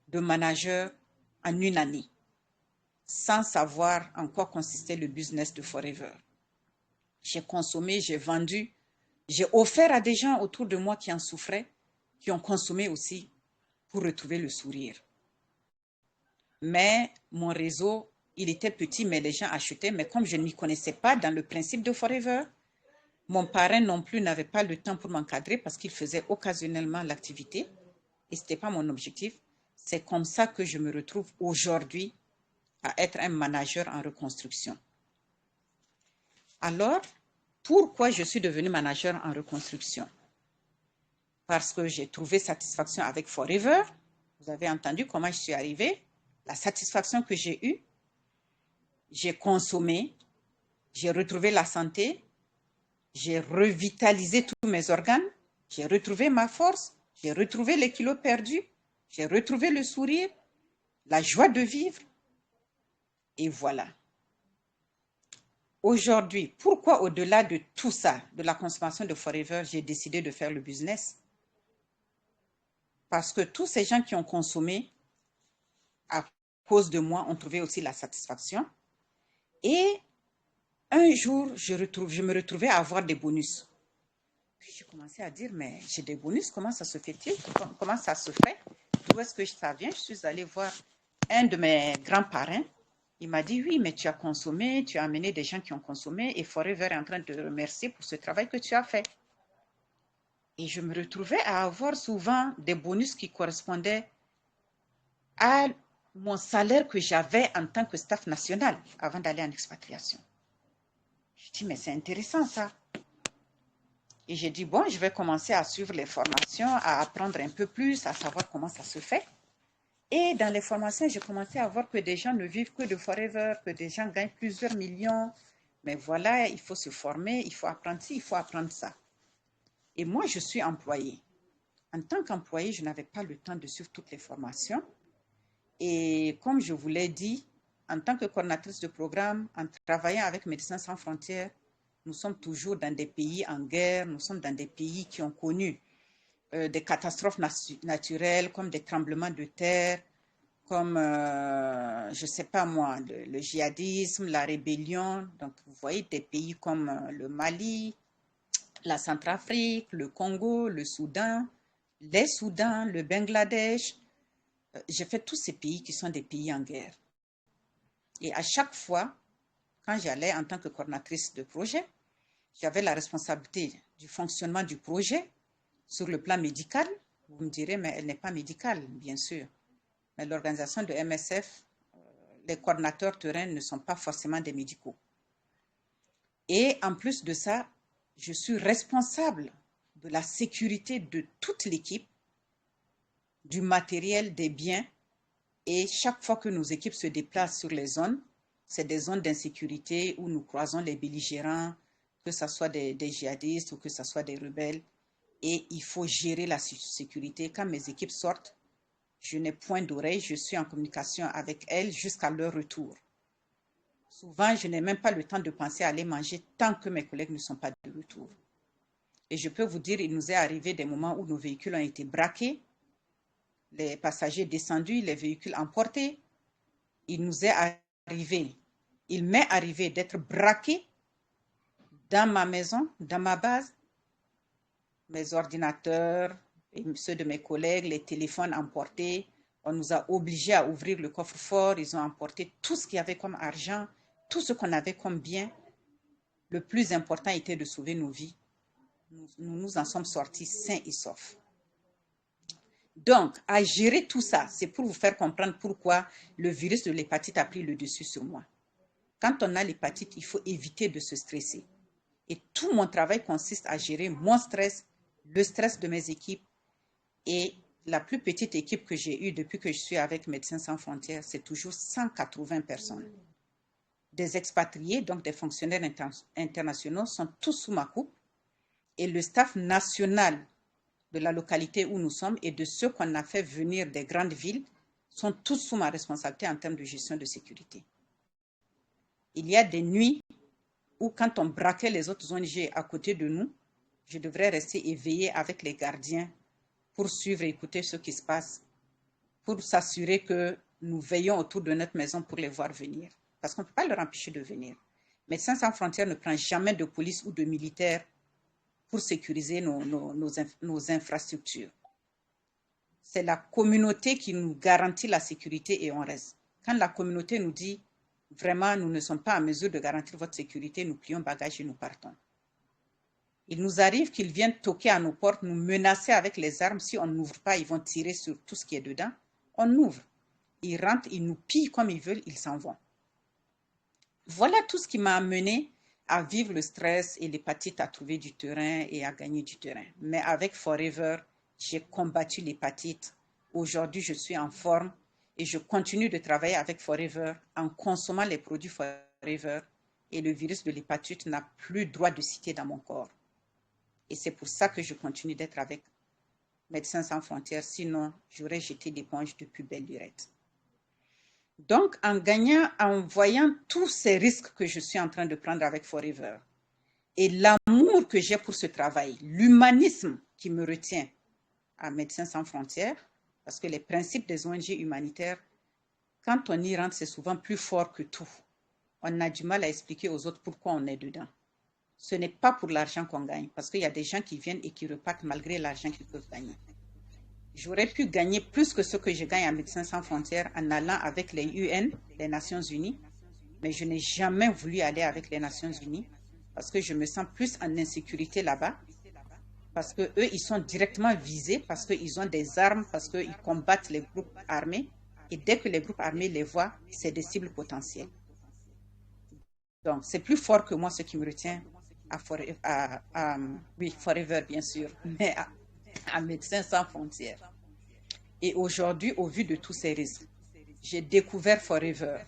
de manager en une année, sans savoir en quoi consistait le business de Forever. J'ai consommé, j'ai vendu, j'ai offert à des gens autour de moi qui en souffraient, qui ont consommé aussi pour retrouver le sourire. Mais mon réseau, il était petit, mais les gens achetaient. Mais comme je ne m'y connaissais pas dans le principe de Forever, mon parrain non plus n'avait pas le temps pour m'encadrer parce qu'il faisait occasionnellement l'activité et ce n'était pas mon objectif. C'est comme ça que je me retrouve aujourd'hui à être un manager en reconstruction. Alors, pourquoi je suis devenue manager en reconstruction? Parce que j'ai trouvé satisfaction avec Forever. Vous avez entendu comment je suis arrivée, la satisfaction que j'ai eue. J'ai consommé, j'ai retrouvé la santé, j'ai revitalisé tous mes organes, j'ai retrouvé ma force, j'ai retrouvé les kilos perdus, j'ai retrouvé le sourire, la joie de vivre. Et voilà. Aujourd'hui, pourquoi au-delà de tout ça, de la consommation de Forever, j'ai décidé de faire le business? Parce que tous ces gens qui ont consommé à cause de moi ont trouvé aussi la satisfaction. Et un jour, je me retrouvais à avoir des bonus. Puis j'ai commencé à dire, mais j'ai des bonus, comment ça se fait-il? Comment ça se fait? D'où est-ce que ça vient? Je suis allée voir un de mes grands-parrains. Il m'a dit, oui, mais tu as consommé, tu as amené des gens qui ont consommé et Forever est en train de te remercier pour ce travail que tu as fait. Et je me retrouvais à avoir souvent des bonus qui correspondaient à mon salaire que j'avais en tant que staff national avant d'aller en expatriation. Je dis, mais c'est intéressant ça. Et j'ai dit, bon, je vais commencer à suivre les formations, à apprendre un peu plus, à savoir comment ça se fait. Et dans les formations, j'ai commencé à voir que des gens ne vivent que de Forever, que des gens gagnent plusieurs millions. Mais voilà, il faut se former, il faut apprendre ci, il faut apprendre ça. Et moi, je suis employée. En tant qu'employée, je n'avais pas le temps de suivre toutes les formations. Et comme je vous l'ai dit, en tant que coordinatrice de programme, en travaillant avec Médecins sans frontières, nous sommes toujours dans des pays en guerre, nous sommes dans des pays qui ont connu des catastrophes naturelles comme des tremblements de terre, comme, je ne sais pas moi, le djihadisme, la rébellion. Donc, vous voyez des pays comme le Mali, la Centrafrique, le Congo, le Soudan, les Soudans, le Bangladesh. J'ai fait tous ces pays qui sont des pays en guerre. Et à chaque fois, quand j'allais en tant que coordinatrice de projet, j'avais la responsabilité du fonctionnement du projet sur le plan médical. Vous me direz, mais elle n'est pas médicale, bien sûr. Mais l'organisation de MSF, les coordinateurs terrain ne sont pas forcément des médicaux. Et en plus de ça, je suis responsable de la sécurité de toute l'équipe, du matériel, des biens. Et chaque fois que nos équipes se déplacent sur les zones, c'est des zones d'insécurité où nous croisons les belligérants, que ce soit des djihadistes ou que ce soit des rebelles. Et il faut gérer la sécurité. Quand mes équipes sortent, je n'ai point d'oreille, je suis en communication avec elles jusqu'à leur retour. Souvent, je n'ai même pas le temps de penser à aller manger tant que mes collègues ne sont pas de retour. Et je peux vous dire, il nous est arrivé des moments où nos véhicules ont été braqués, les passagers descendus, les véhicules emportés. Il nous est arrivé, il m'est arrivé d'être braqué dans ma maison, dans ma base, mes ordinateurs et ceux de mes collègues, les téléphones emportés. On nous a obligés à ouvrir le coffre-fort. Ils ont emporté tout ce qu'il y avait comme argent, tout ce qu'on avait comme bien. Le plus important était de sauver nos vies. Nous en sommes sortis sains et saufs. Donc, à gérer tout ça, c'est pour vous faire comprendre pourquoi le virus de l'hépatite a pris le dessus sur moi. Quand on a l'hépatite, il faut éviter de se stresser. Et tout mon travail consiste à gérer mon stress, le stress de mes équipes. Et la plus petite équipe que j'ai eue depuis que je suis avec Médecins sans frontières, c'est toujours 180 personnes. Des expatriés, donc des fonctionnaires internationaux, sont tous sous ma coupe. Et le staff national de la localité où nous sommes et de ceux qu'on a fait venir des grandes villes sont tous sous ma responsabilité en termes de gestion de sécurité. Il y a des nuits où quand on braquait les autres ONG à côté de nous, je devrais rester éveillée avec les gardiens pour suivre et écouter ce qui se passe, pour s'assurer que nous veillons autour de notre maison pour les voir venir. Parce qu'on ne peut pas leur empêcher de venir. Médecins sans frontières ne prend jamais de police ou de militaires pour sécuriser nos infrastructures. C'est la communauté qui nous garantit la sécurité et on reste. Quand la communauté nous dit vraiment nous ne sommes pas en mesure de garantir votre sécurité, nous plions bagages et nous partons. Il nous arrive qu'ils viennent toquer à nos portes, nous menacer avec les armes. Si on n'ouvre pas, ils vont tirer sur tout ce qui est dedans. On ouvre. Ils rentrent, ils nous pillent comme ils veulent, ils s'en vont. Voilà tout ce qui m'a amené à vivre le stress et l'hépatite, à trouver du terrain et à gagner du terrain. Mais avec Forever, j'ai combattu l'hépatite. Aujourd'hui, je suis en forme et je continue de travailler avec Forever en consommant les produits Forever et le virus de l'hépatite n'a plus droit de citer dans mon corps. Et c'est pour ça que je continue d'être avec Médecins sans frontières, sinon j'aurais jeté l'éponge depuis belle lurette. Donc, en voyant tous ces risques que je suis en train de prendre avec Forever et l'amour que j'ai pour ce travail, l'humanisme qui me retient à Médecins sans frontières, parce que les principes des ONG humanitaires, quand on y rentre, c'est souvent plus fort que tout. On a du mal à expliquer aux autres pourquoi on est dedans. Ce n'est pas pour l'argent qu'on gagne, parce qu'il y a des gens qui viennent et qui repartent malgré l'argent qu'ils peuvent gagner. J'aurais pu gagner plus que ce que je gagne à Médecins sans frontières en allant avec les UN, les Nations Unies, mais je n'ai jamais voulu aller avec les Nations Unies parce que je me sens plus en insécurité là-bas, parce qu'eux, ils sont directement visés, parce qu'ils ont des armes, parce qu'ils combattent les groupes armés, et dès que les groupes armés les voient, c'est des cibles potentielles. Donc, c'est plus fort que moi ce qui me retient à Forever, bien sûr, mais à Médecins sans frontières. Et aujourd'hui, au vu de tous ces risques, j'ai découvert Forever.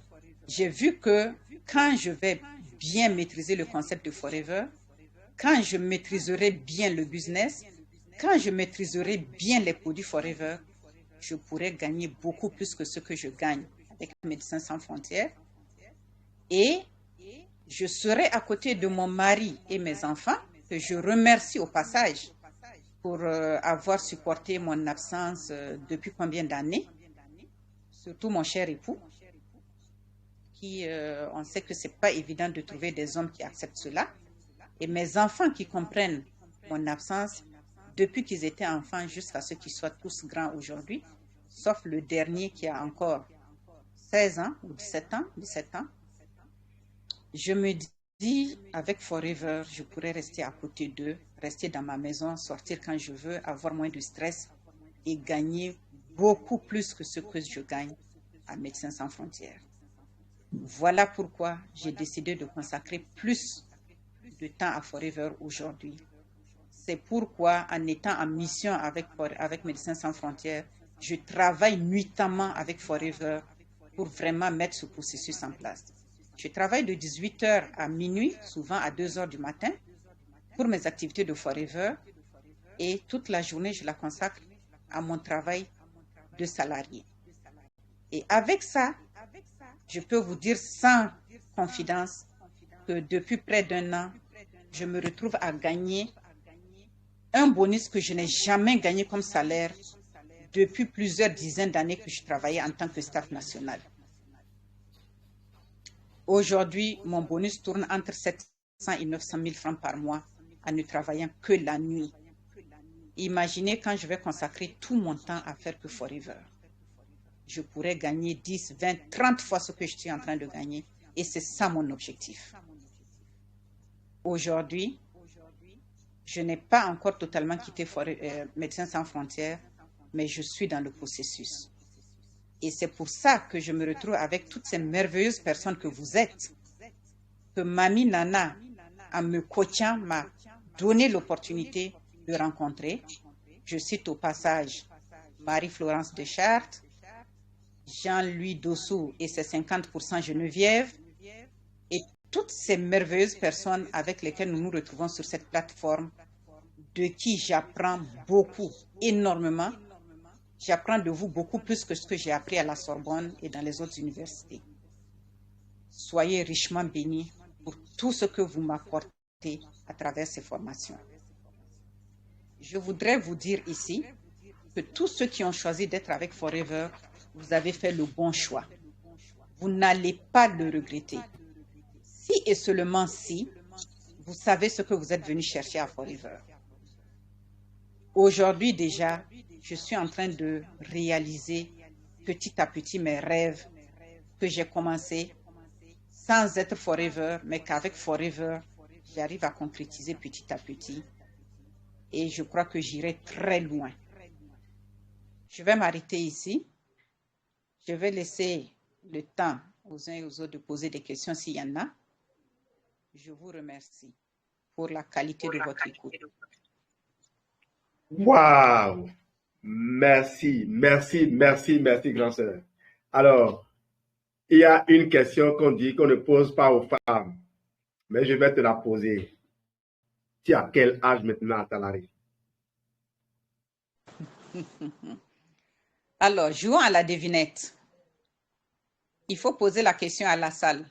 J'ai vu que quand je vais bien maîtriser le concept de Forever, quand je maîtriserai bien le business, quand je maîtriserai bien les produits Forever, je pourrais gagner beaucoup plus que ce que je gagne avec Médecins sans frontières. Et je serai à côté de mon mari et mes enfants, que je remercie au passage pour avoir supporté mon absence depuis combien d'années, surtout mon cher époux, qui, on sait que ce n'est pas évident de trouver des hommes qui acceptent cela, et mes enfants qui comprennent mon absence depuis qu'ils étaient enfants jusqu'à ce qu'ils soient tous grands aujourd'hui, sauf le dernier qui a encore 16 ans ou 17 ans. Je me dis, avec Forever, je pourrais rester à côté d'eux, rester dans ma maison, sortir quand je veux, avoir moins de stress et gagner beaucoup plus que ce que je gagne à Médecins sans frontières. Voilà pourquoi j'ai décidé de consacrer plus de temps à Forever aujourd'hui. C'est pourquoi, en étant en mission avec Médecins sans frontières, je travaille nuitamment avec Forever pour vraiment mettre ce processus en place. Je travaille de 18h à minuit, souvent à 2h du matin, pour mes activités de Forever. Et toute la journée, je la consacre à mon travail de salarié. Et avec ça, je peux vous dire sans confidence que depuis près d'1 an, je me retrouve à gagner un bonus que je n'ai jamais gagné comme salaire depuis plusieurs dizaines d'années que je travaillais en tant que staff national. Aujourd'hui, mon bonus tourne entre 700 et 900 000 francs par mois en ne travaillant que la nuit. Imaginez quand je vais consacrer tout mon temps à faire que Forever. Je pourrais gagner 10, 20, 30 fois ce que je suis en train de gagner. Et c'est ça mon objectif. Aujourd'hui, je n'ai pas encore totalement quitté Médecins sans frontières, mais je suis dans le processus. Et c'est pour ça que je me retrouve avec toutes ces merveilleuses personnes que vous êtes, que Mamie Nana, en me coachant, m'a donné l'opportunité de rencontrer. Je cite au passage Marie-Florence Deschartres, Jean-Louis Dossou et ses 50% Geneviève, et toutes ces merveilleuses personnes avec lesquelles nous nous retrouvons sur cette plateforme, de qui j'apprends beaucoup, énormément. J'apprends de vous beaucoup plus que ce que j'ai appris à la Sorbonne et dans les autres universités. Soyez richement bénis pour tout ce que vous m'apportez à travers ces formations. Je voudrais vous dire ici que tous ceux qui ont choisi d'être avec Forever, vous avez fait le bon choix. Vous n'allez pas le regretter. Si et seulement si, vous savez ce que vous êtes venu chercher à Forever. Aujourd'hui déjà, je suis en train de réaliser petit à petit mes rêves que j'ai commencé sans être Forever, mais qu'avec Forever, j'arrive à concrétiser petit à petit. Et je crois que j'irai très loin. Je vais m'arrêter ici. Je vais laisser le temps aux uns et aux autres de poser des questions s'il y en a. Je vous remercie pour la qualité de votre écoute. Waouh! Merci, merci, merci, merci, grand sœur. Alors, il y a une question qu'on dit qu'on ne pose pas aux femmes, mais je vais te la poser. Tu as quel âge maintenant, Talari? Alors, jouons à la devinette. Il faut poser la question à la salle.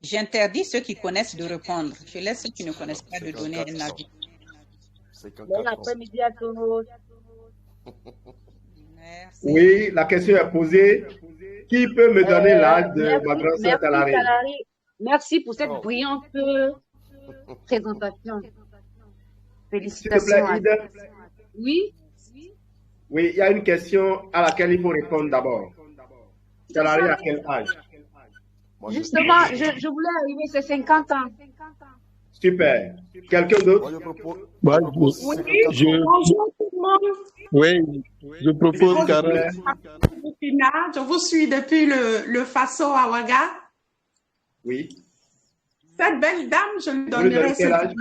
J'interdis ceux qui connaissent de répondre. Je laisse ceux qui ne connaissent pas de donner un avis. Bon après-midi à tous. Merci. Oui, la question est posée. Qui peut me donner l'âge de ma grande sœur Talari? Merci pour cette brillante présentation. S'il te plaît, Félicitations. Ida. Oui, Oui, il y a une question à laquelle il faut répondre d'abord. Talari à quel âge? justement, je voulais arriver, c'est 50 ans. Super. Quelqu'un d'autre? Moi, Oui, je, bonjour tout le monde. oui, je propose S'il te 40. plaît. Je vous suis depuis le Faso à Ouaga. Oui. Cette belle dame, je lui Vous lui donnerai donnez quel âge?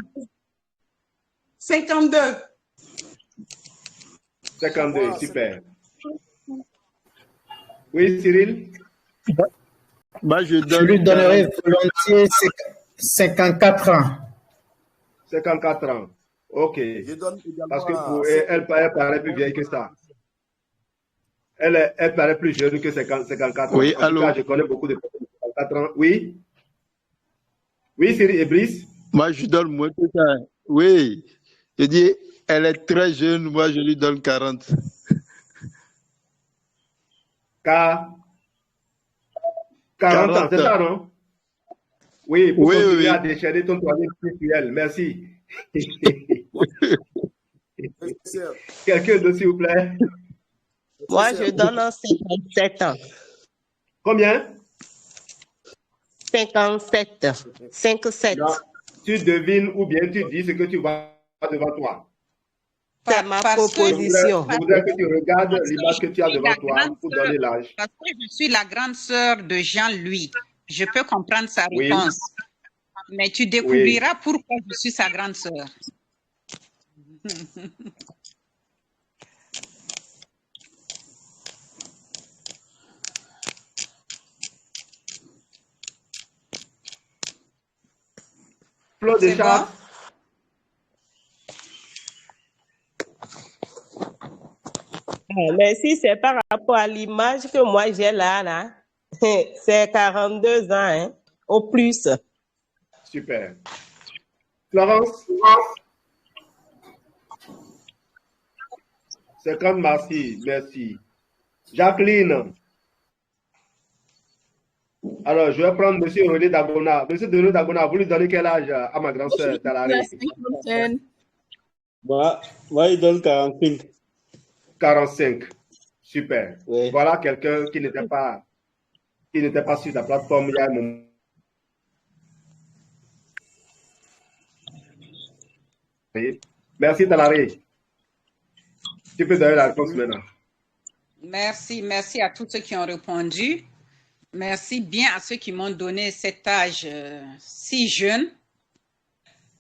52. 52, super. Oui, Cyril? Moi, je Je lui donne donnerai 40. volontiers 54 ans. 54 ans. OK. Parce que pour elle paraît plus vieille que ça. Elle paraît plus jeune que 54 ans. Oui, En tout allô? cas, je connais beaucoup de personnes de 54 ans. Oui? Oui, Cyril et Brice? Moi, je donne moins que ça. Oui, je dis, elle est très jeune, moi, je lui donne 40. Car 40 ans, 40. c'est ça, non? Oui, pour Oui, continuer oui, à déchaîner ton toilette spirituel. Merci. Quelqu'un d'autre, s'il vous plaît? Moi, je donne 57 ans. Combien? 57. 5-7. Non, tu devines ou bien tu dis ce que tu vois devant toi. C'est ma Parce que- proposition. Je voudrais que tu regardes Parce que l'image que tu as je suis devant la toi grande pour sœur. donner l'âge. Parce que je suis la grande sœur de Jean-Louis. Je peux comprendre sa Oui. réponse. Mais tu découvriras pourquoi je suis sa grande sœur. Claude C'est Deschamps, Mais si c'est par rapport à l'image que moi j'ai là, c'est 42 ans, hein, au plus. super. Florence, 50, merci. Jacqueline. Alors, je vais prendre M. René Dagona. M. René Dagona, vous lui donnez quel âge à ma grande sœur Talari? Moi, il donne 45. 45. Super. Oui. Voilà quelqu'un qui n'était pas sur la plateforme il y a un moment. Merci Talari. Tu peux donner la réponse maintenant. Merci, merci à tous ceux qui ont répondu. Merci bien à ceux qui m'ont donné cet âge si jeune.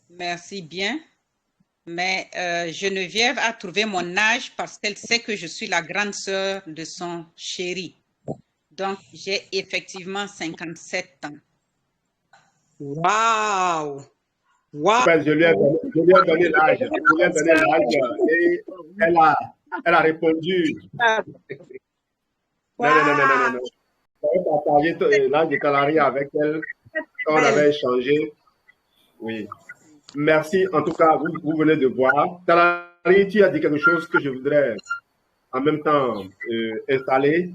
Merci bien. Mais Geneviève a trouvé mon âge parce qu'elle sait que je suis la grande sœur de son chéri. Donc, j'ai effectivement 57 ans. Waouh! Waouh! Ben, je lui ai donné l'âge. Je lui ai donné l'âge et elle a répondu. Non. J'avais partagé l'âge de Talari avec elle quand on avait échangé. Oui. Merci. En tout cas, vous venez de voir. Talari, tu as dit quelque chose que je voudrais en même temps installer.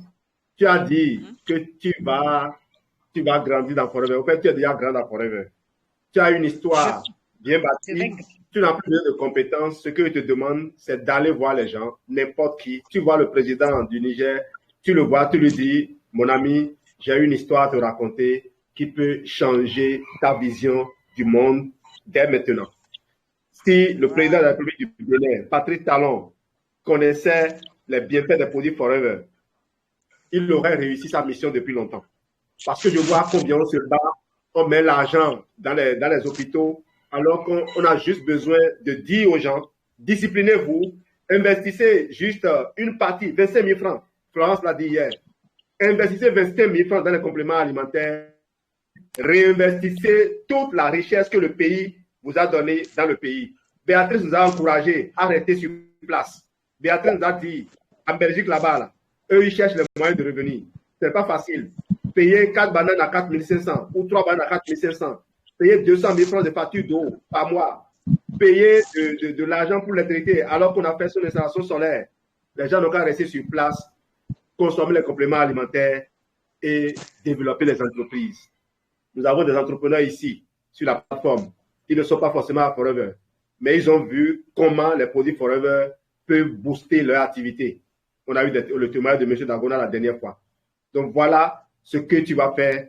Tu as dit que tu vas grandir dans Forever. En fait, tu es déjà grand dans Forever. Tu as une histoire bien bâtie. Tu n'as plus de compétences. Ce que je te demande, c'est d'aller voir les gens, n'importe qui. Tu vois le président du Niger, tu le vois, tu lui dis, mon ami, j'ai une histoire à te raconter qui peut changer ta vision du monde dès maintenant. Si le président de la République du Bénin, Patrice Talon, connaissait les bienfaits des produits Forever, il aurait réussi sa mission depuis longtemps. Parce que je vois combien on se bat, on met l'argent dans les hôpitaux, alors qu'on a juste besoin de dire aux gens, disciplinez-vous, investissez juste une partie, 25 000 francs. Florence l'a dit hier. Investissez 25 000 francs dans les compléments alimentaires. Réinvestissez toute la richesse que le pays vous a donnée dans le pays. Béatrice nous a encouragé à rester sur place. Béatrice nous a dit, en Belgique là-bas, là, eux, ils cherchent les moyens de revenir. Ce n'est pas facile. Payer 4 bananes à 4 500 ou 3 bananes à 4 500. Payer 200 000 francs de facture d'eau par mois. Payer de l'argent pour les traiter alors qu'on a fait son installation solaire. Les gens n'ont qu'à rester sur place, consommer les compléments alimentaires et développer les entreprises. Nous avons des entrepreneurs ici, sur la plateforme. Ils ne sont pas forcément à Forever, mais ils ont vu comment les produits Forever peuvent booster leur activité. On a eu le témoignage de M. Dagona la dernière fois. Donc voilà ce que tu vas faire.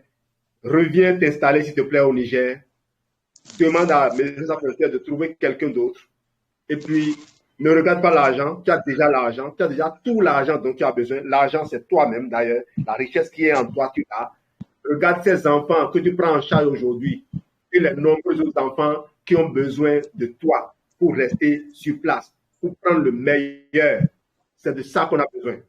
Reviens t'installer, s'il te plaît, au Niger. Demande à mes affaires de trouver quelqu'un d'autre. Et puis, ne regarde pas l'argent. Tu as déjà l'argent. Tu as déjà tout l'argent dont tu as besoin. L'argent, c'est toi-même, d'ailleurs. La richesse qui est en toi, tu l'as. Regarde ces enfants que tu prends en charge aujourd'hui et les nombreux autres enfants qui ont besoin de toi pour rester sur place, pour prendre le meilleur. C'est de ça qu'on a besoin.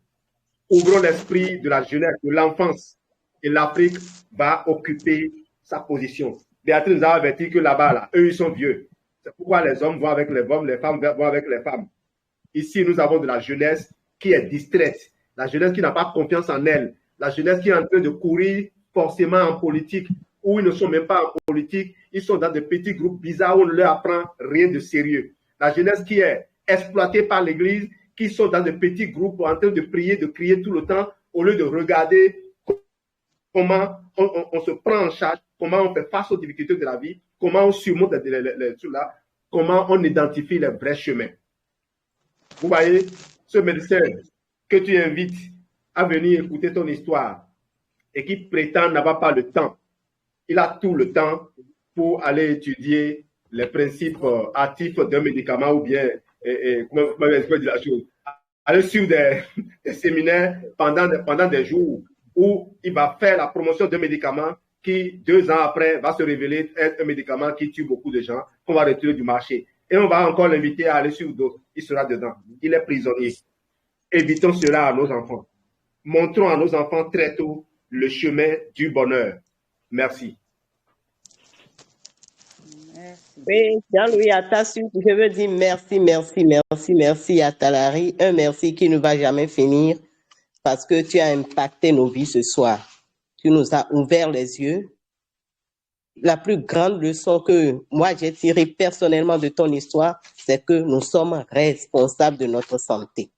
Ouvrons l'esprit de la jeunesse, de l'enfance, et l'Afrique va occuper sa position. Béatrice nous a averti que là-bas, là, eux, ils sont vieux. C'est pourquoi les hommes vont avec les hommes, les femmes vont avec les femmes. Ici, nous avons de la jeunesse qui est distraite, la jeunesse qui n'a pas confiance en elle, la jeunesse qui est en train de courir forcément en politique, ou ils ne sont même pas en politique, ils sont dans des petits groupes bizarres où on ne leur apprend rien de sérieux. La jeunesse qui est exploitée par l'Église, qui sont dans des petits groupes en train de prier, de crier tout le temps, au lieu de regarder comment on se prend en charge, comment on fait face aux difficultés de la vie, comment on surmonte cela, comment on identifie les vrais chemins. Vous voyez, ce médecin que tu invites à venir écouter ton histoire et qui prétend n'avoir pas le temps, il a tout le temps pour aller étudier les principes actifs d'un médicament ou bien, comment je peux dire la chose, aller suivre des séminaires pendant des jours où il va faire la promotion d'un médicament qui, 2 ans après, va se révéler être un médicament qui tue beaucoup de gens, qu'on va retirer du marché. Et on va encore l'inviter à aller suivre d'autres. Il sera dedans. Il est prisonnier. Évitons cela à nos enfants. Montrons à nos enfants très tôt le chemin du bonheur. Merci. Oui, Jean-Louis Atassu, je veux dire merci à Talari. Un merci qui ne va jamais finir parce que tu as impacté nos vies ce soir. Tu nous as ouvert les yeux. La plus grande leçon que moi j'ai tirée personnellement de ton histoire, c'est que nous sommes responsables de notre santé.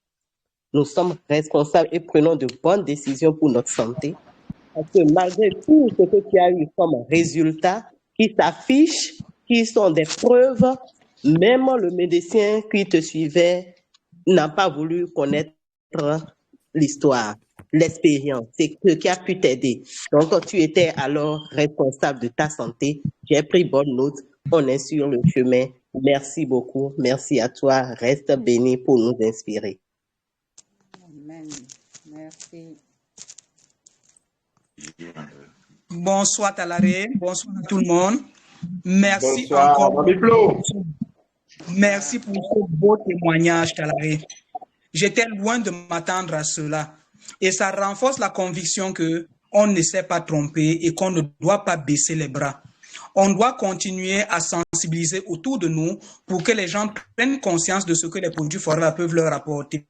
Nous sommes responsables et prenons de bonnes décisions pour notre santé. Parce que malgré tout ce que tu as eu comme résultat, qui s'affiche, qui sont des preuves, même le médecin qui te suivait n'a pas voulu connaître l'histoire, l'expérience, c'est ce qui a pu t'aider. Donc, tu étais alors responsable de ta santé. J'ai pris bonne note. On est sur le chemin. Merci beaucoup. Merci à toi. Reste béni pour nous inspirer. Amen. Merci. Bonsoir Talaré, bonsoir à tout le monde. Merci Bonsoir, encore. Mami Flo. Merci pour ce beau témoignage, Talaré. J'étais loin de m'attendre à cela. Et ça renforce la conviction que on ne s'est pas trompé et qu'on ne doit pas baisser les bras. On doit continuer à sensibiliser autour de nous pour que les gens prennent conscience de ce que les produits Forever peuvent leur apporter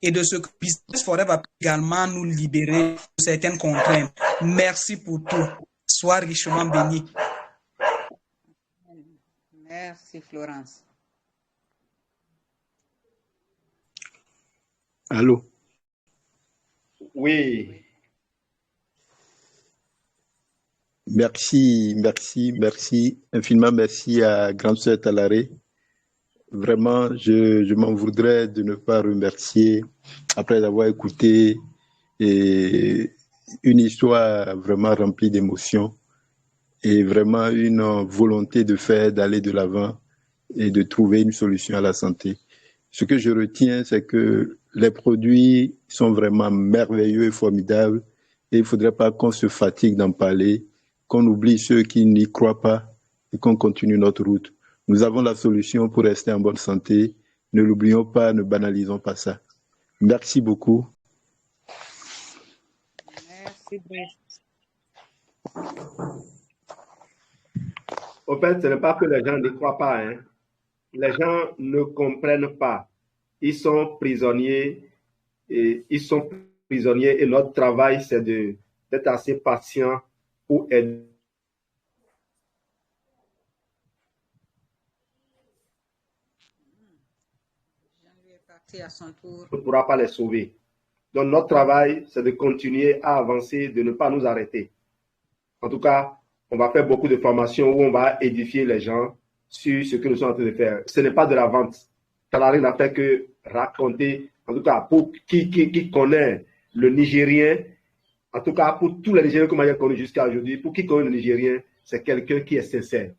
et de ce que Business Forever peut également nous libérer de certaines contraintes. Merci pour tout. Sois richement béni. Merci, Florence. Allô? Oui. Merci, infiniment merci à Grande Sœur Talaré. Vraiment, je m'en voudrais de ne pas remercier après avoir écouté une histoire vraiment remplie d'émotions et vraiment une volonté de faire, d'aller de l'avant et de trouver une solution à la santé. Ce que je retiens, c'est que les produits sont vraiment merveilleux et formidables et il ne faudrait pas qu'on se fatigue d'en parler, qu'on oublie ceux qui n'y croient pas et qu'on continue notre route. Nous avons la solution pour rester en bonne santé. Ne l'oublions pas, ne banalisons pas ça. Merci beaucoup. Merci, Brice. Au fait, ce n'est pas que les gens ne croient pas. Hein. Les gens ne comprennent pas. Ils sont prisonniers et notre travail, c'est d'être assez patient pour aider. Jean-Louis est parti à son tour. On ne pourra pas les sauver. Donc, notre travail, c'est de continuer à avancer, de ne pas nous arrêter. En tout cas, on va faire beaucoup de formations où on va édifier les gens sur ce que nous sommes en train de faire. Ce n'est pas de la vente. Talaré n'a fait que raconter, en tout cas, pour qui connaît le Nigérien, en tout cas, pour tous les Nigériens que j'ai connus jusqu'à aujourd'hui, pour qui connaît le Nigérien, c'est quelqu'un qui est sincère.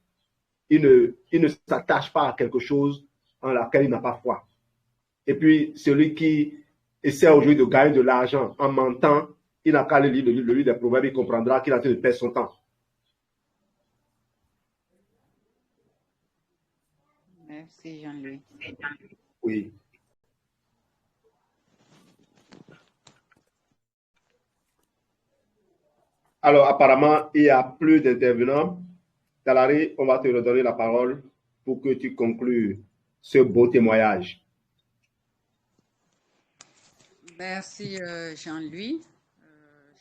Il ne s'attache pas à quelque chose en laquelle il n'a pas foi. Et puis, celui qui essaie aujourd'hui de gagner de l'argent en mentant, il n'a qu'à lire le livre des Proverbes, il comprendra qu'il a en train de perdre son temps. Merci, Jean-Louis. Oui. Alors, apparemment, il n'y a plus d'intervenants. Talaré, on va te redonner la parole pour que tu conclues ce beau témoignage. Merci, Jean-Louis.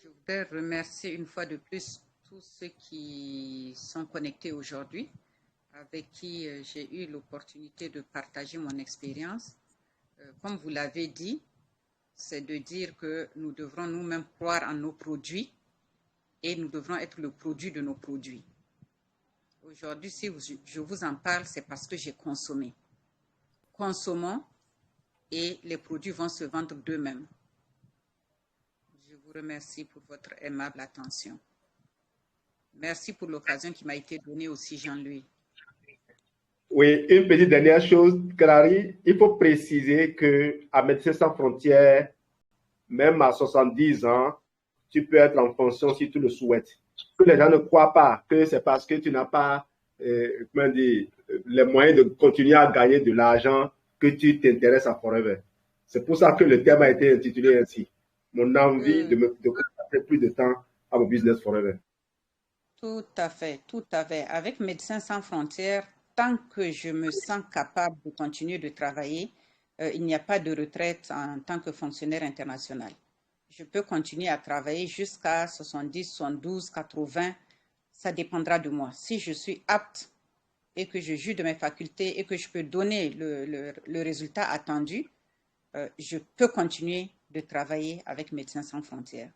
Je voudrais remercier une fois de plus tous ceux qui sont connectés aujourd'hui, avec qui j'ai eu l'opportunité de partager mon expérience. Comme vous l'avez dit, c'est de dire que nous devrons nous-mêmes croire en nos produits et nous devrons être le produit de nos produits. Aujourd'hui, si je vous en parle, c'est parce que j'ai consommé. Consommons et les produits vont se vendre d'eux-mêmes. Je vous remercie pour votre aimable attention. Merci pour l'occasion qui m'a été donnée aussi, Jean-Louis. Oui, une petite dernière chose, Clary, il faut préciser qu'à Médecins Sans Frontières, même à 70 ans, tu peux être en fonction si tu le souhaites. Que les gens ne croient pas que c'est parce que tu n'as pas les moyens de continuer à gagner de l'argent que tu t'intéresses à Forever. C'est pour ça que le thème a été intitulé ainsi. Mon envie de consacrer plus de temps à mon business Forever. Tout à fait, tout à fait. Avec Médecins Sans Frontières, tant que je me sens capable de continuer de travailler, il n'y a pas de retraite en tant que fonctionnaire international. Je peux continuer à travailler jusqu'à 70, 72, 80. Ça dépendra de moi. Si je suis apte et que je juge de mes facultés et que je peux donner le résultat attendu, je peux continuer de travailler avec Médecins Sans Frontières.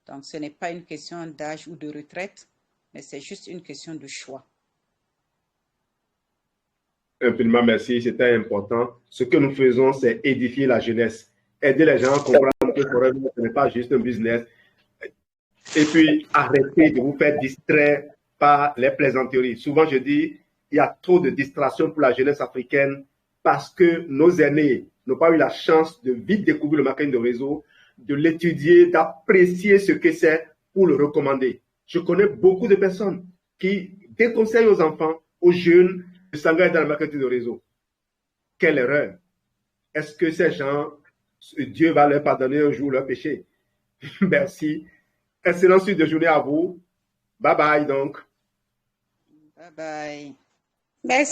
Donc, ce n'est pas une question d'âge ou de retraite, mais c'est juste une question de choix. Infiniment merci, c'était important. Ce que nous faisons, c'est édifier la jeunesse, aider les gens à comprendre que Forever, ce n'est pas juste un business. Et puis, arrêtez de vous faire distraire par les plaisanteries. Souvent, je dis, il y a trop de distractions pour la jeunesse africaine parce que nos aînés n'ont pas eu la chance de vite découvrir le marketing de réseau, de l'étudier, d'apprécier ce que c'est pour le recommander. Je connais beaucoup de personnes qui déconseillent aux enfants, aux jeunes, de s'engager dans le marketing de réseau. Quelle erreur! Est-ce que ces gens, Dieu va leur pardonner un jour leur péché? Merci. Excellente suite de journée à vous. Bye bye donc. Bye bye. Merci.